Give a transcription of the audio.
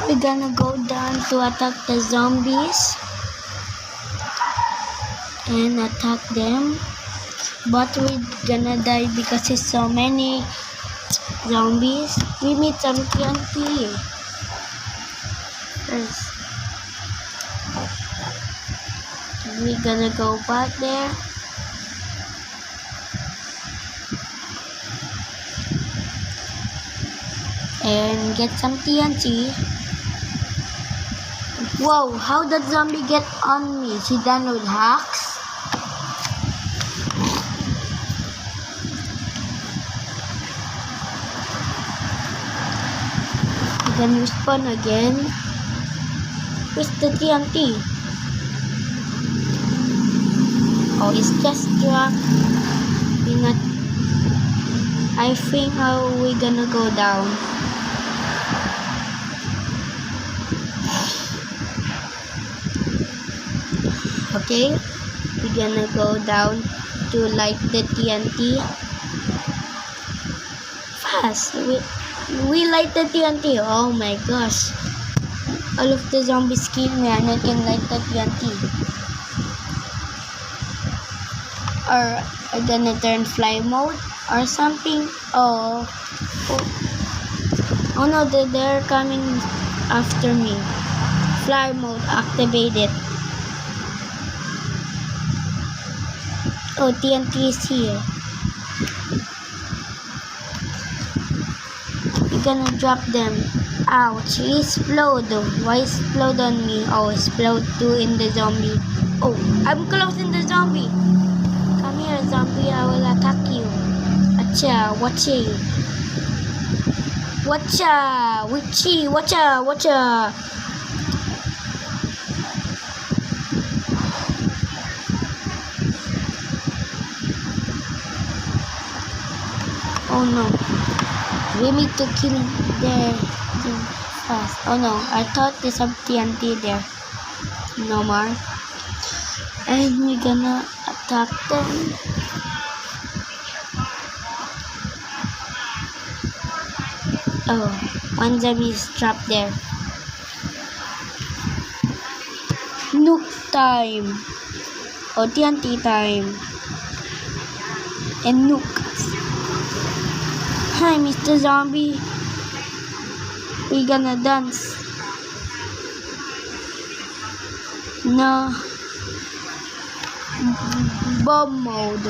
We're gonna go down to attack the zombies and attack them, but we're gonna die because there's so many zombies. We meet some TNT first. We're gonna go back there. And get some TNT. Whoa, how did zombie get on me? She done with hacks? We can respawn again. Where's the TNT? Oh, it's just drunk. I think how we gonna go down. Okay, we're gonna go down to light the TNT. Fast! We light the TNT. Oh my gosh. All of the zombies kill me and I can light the TNT. Or I'm gonna turn fly mode or something. Oh no, they're coming after me. Fly mode activated. Oh, TNT is here. We're gonna drop them. Ouch, he explode. Why explode on me? Oh, explode too in the zombie. Oh, I'm close in the zombie. Come here, zombie, I will attack you. Acha, watcha. Watcha, witchy, watcha, watcha. Oh no, we need to kill them fast. Oh no, I thought there's some TNT there. No more. And we're gonna attack them. Oh, one zombie is trapped there. Nuke time. Oh, TNT time. And nuke. Hi, Mr. Zombie. We gonna dance. No. Bomb mode.